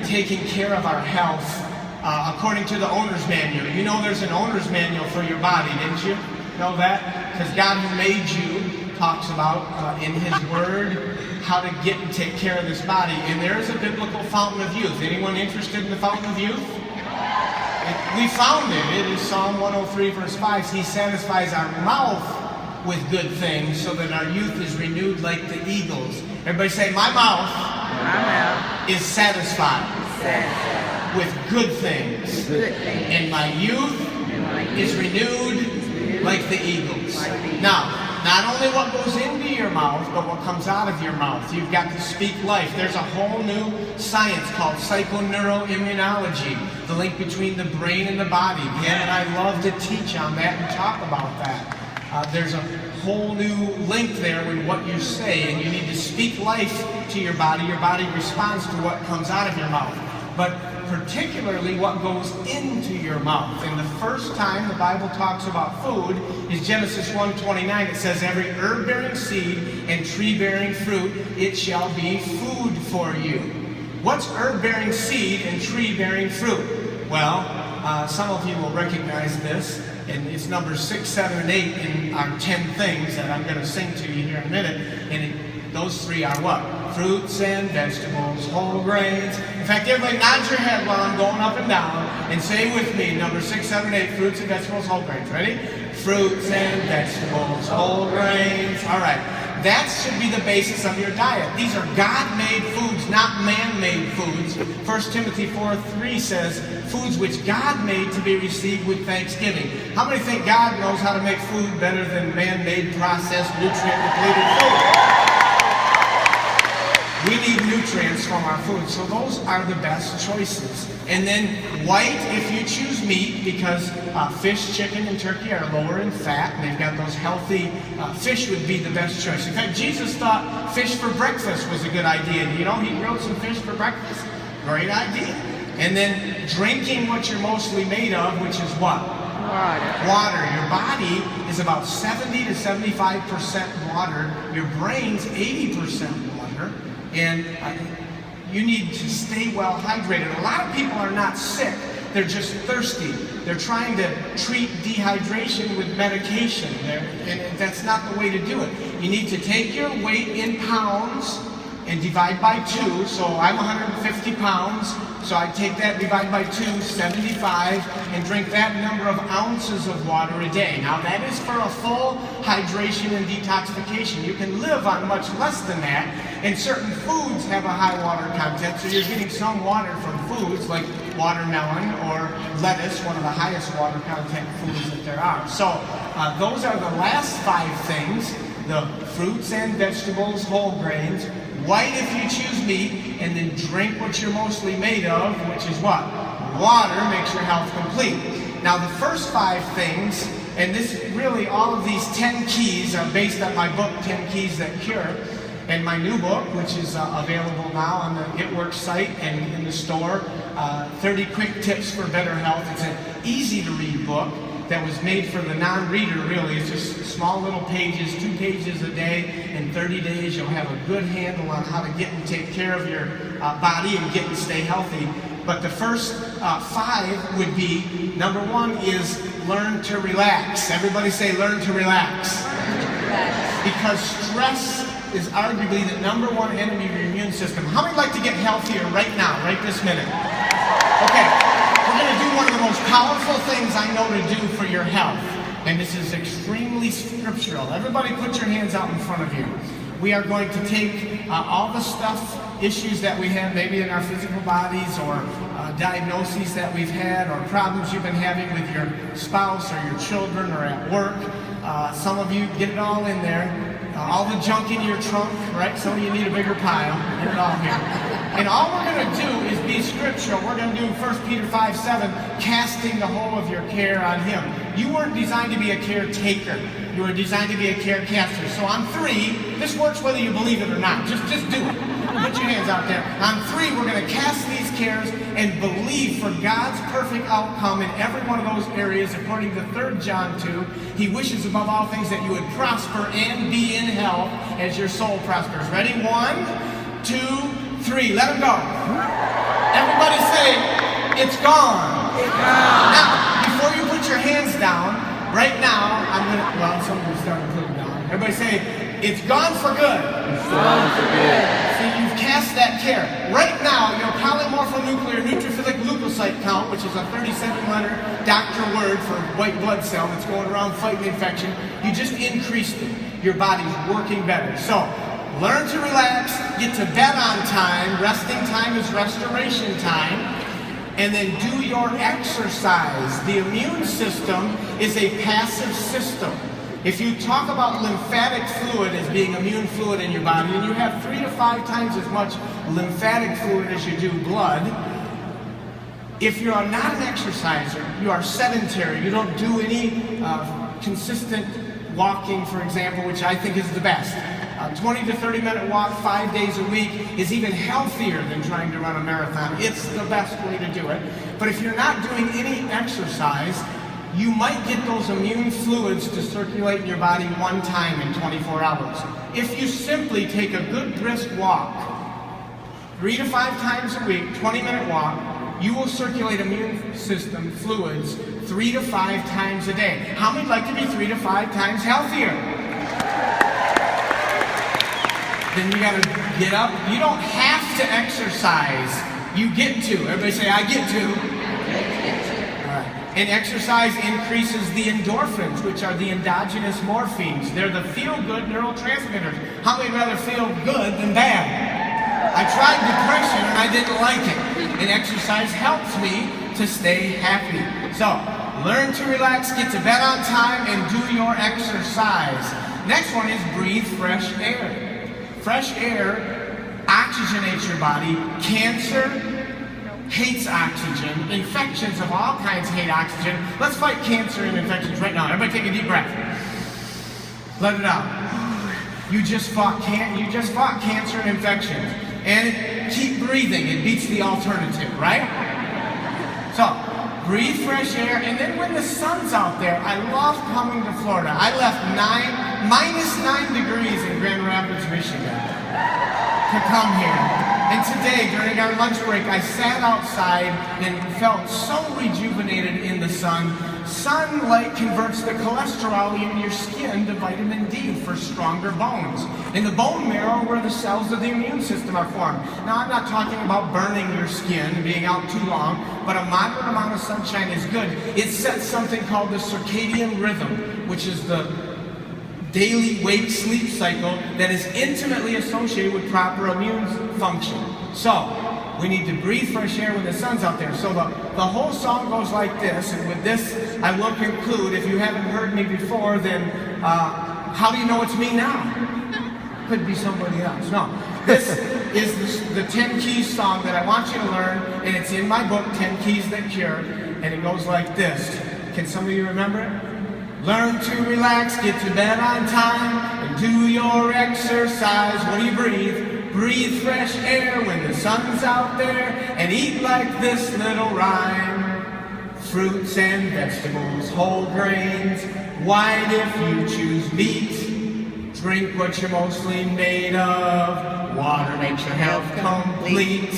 taking care of our health according to the owner's manual. You know there's an owner's manual for your body, didn't you? Know that? Because God who made you talks about in His Word how to get and take care of this body. And there is a biblical fountain of youth. Anyone interested in the fountain of youth? We found it. It is Psalm 103 verse 5. He satisfies our mouth with good things so that our youth is renewed like the eagles. Everybody say, my mouth is satisfied with good things. And my youth is renewed like the eagles. Now, not only what goes into your mouth, but what comes out of your mouth. You've got to speak life. There's a whole new science called psychoneuroimmunology, the link between the brain and the body. Dan and I love to teach on that and talk about that. There's a whole new link there with what you say, and you need to speak life to your body. Your body responds to what comes out of your mouth. But particularly what goes into your mouth. And the first time the Bible talks about food is Genesis 1:29. It says, every herb-bearing seed and tree-bearing fruit, it shall be food for you. What's herb-bearing seed and tree-bearing fruit? Well, some of you will recognize this, and it's numbers 6, 7, and 8 in our 10 things that I'm going to sing to you here in a minute. And those three are what? Fruits and vegetables, whole grains. In fact, everybody nod your head while I'm going up and down and say with me, number 6, 7, 8, fruits and vegetables, whole grains. Ready? Fruits and vegetables, whole grains. All right. That should be the basis of your diet. These are God-made foods, not man-made foods. 1 Timothy 4:3 says, foods which God made to be received with thanksgiving. How many think God knows how to make food better than man-made, processed, nutrient-depleted food? We need nutrients from our food, so those are the best choices. And then white, if you choose meat, because fish, chicken, and turkey are lower in fat, and they've got those healthy, fish would be the best choice. In fact, Jesus thought fish for breakfast was a good idea. You know, He grilled some fish for breakfast. Great idea. And then drinking what you're mostly made of, which is what? Water. Your body is about 70 to 75% water. Your brain's 80% water. And you need to stay well hydrated. A lot of people are not sick. They're just thirsty. They're trying to treat dehydration with medication. And that's not the way to do it. You need to take your weight in pounds and divide by 2. So I'm 150 pounds. So I take that, divide by 2, 75, and drink that number of ounces of water a day. Now that is for a full hydration and detoxification. You can live on much less than that, and certain foods have a high water content, so you're getting some water from foods like watermelon or lettuce, one of the highest water content foods that there are. So those are the last 5 things: the fruits and vegetables, whole grains, white if you choose meat, and then drink what you're mostly made of, which is what? Water makes your health complete. Now the first 5 things, and this really, all of these 10 keys are based on my book, 10 Keys That Cure, and my new book, which is available now on the It Works site and in the store, 30 Quick Tips for Better Health. It's an easy-to-read book that was made for the non-reader, really. It's just small little pages, 2 pages a day. In 30 days, you'll have a good handle on how to get and take care of your body and get and stay healthy. But the first 5 would be, number 1 is learn to relax. Everybody say, learn to relax. Because stress is arguably the number 1 enemy of your immune system. How many like to get healthier right now, right this minute? Okay. We're going to do one of the most powerful things I know to do for your health. And this is extremely scriptural. Everybody put your hands out in front of you. We are going to take all the issues that we have, maybe in our physical bodies, or diagnoses that we've had, or problems you've been having with your spouse or your children or at work. Some of you, get it all in there. All the junk in your trunk, right? Some of you need a bigger pile. Get it all here. And all we're going to do is be scriptural. We're going to do 1 Peter 5:7, casting the whole of your care on Him. You weren't designed to be a caretaker. You were designed to be a carecaster. So on 3, this works whether you believe it or not. Just do it. Put your hands out there. On 3, we're going to cast these cares and believe for God's perfect outcome in every one of those areas. According to 3 John 2, He wishes above all things that you would prosper and be in health as your soul prospers. Ready? 1, 2, 3. Let them go. Everybody It's gone. Now, before you put your hands down, right now, some of you starting to put them down. Everybody say, it's gone for good. It's gone for good. See, you've cast that care. Right now, your polymorphonuclear neutrophilic leukocyte count, which is a 37-letter doctor word for white blood cell that's going around fighting infection, you just increased it. Your body's working better. So, learn to relax, get to bed on time. Resting time is restoration time. And then do your exercise. The immune system is a passive system. If you talk about lymphatic fluid as being immune fluid in your body, and you have 3 to 5 times as much lymphatic fluid as you do blood, if you are not an exerciser, you are sedentary, you don't do any consistent walking, for example, which I think is the best. 20 to 30 minute walk 5 days a week is even healthier than trying to run a marathon. It's the best way to do it. But if you're not doing any exercise, you might get those immune fluids to circulate in your body one time in 24 hours. If you simply take a good brisk walk, 3 to 5 times a week, 20-minute walk, you will circulate immune system fluids 3 to 5 times a day. How many would like to be 3 to 5 times healthier? Then you gotta get up. You don't have to exercise. You get to. Everybody say, I get to. And exercise increases the endorphins, which are the endogenous morphines. They're the feel-good neurotransmitters. How many rather feel good than bad? I tried depression and I didn't like it. And exercise helps me to stay happy. So, learn to relax, get to bed on time, and do your exercise. Next one is breathe fresh air. Fresh air oxygenates your body. Cancer hates oxygen. Infections of all kinds hate oxygen. Let's fight cancer and infections right now. Everybody take a deep breath. Let it out. You just fought cancer and infections. And keep breathing. It beats the alternative, right? So, breathe fresh air. And then when the sun's out there, I love coming to Florida. I left -9 degrees in Grand Rapids, Michigan to come here. And today, during our lunch break, I sat outside and felt so rejuvenated in the sun. Sunlight converts the cholesterol in your skin to vitamin D for stronger bones. In the bone marrow, where the cells of the immune system are formed. Now, I'm not talking about burning your skin, being out too long, but a moderate amount of sunshine is good. It sets something called the circadian rhythm, which is the daily wake-sleep cycle that is intimately associated with proper immune function. So, we need to breathe fresh air when the sun's out there. So the whole song goes like this, and with this I will conclude. If you haven't heard me before, then how do you know it's me now? Could be somebody else. No. This is the 10 Keys song that I want you to learn, and it's in my book, 10 Keys That Cure, and it goes like this. Can some of you remember it? Learn to relax, get to bed on time, and do your exercise. What do you breathe? Breathe fresh air when the sun's out there, and eat like this little rhyme. Fruits and vegetables, whole grains, white if you choose meat. Drink what you're mostly made of, water makes your health complete.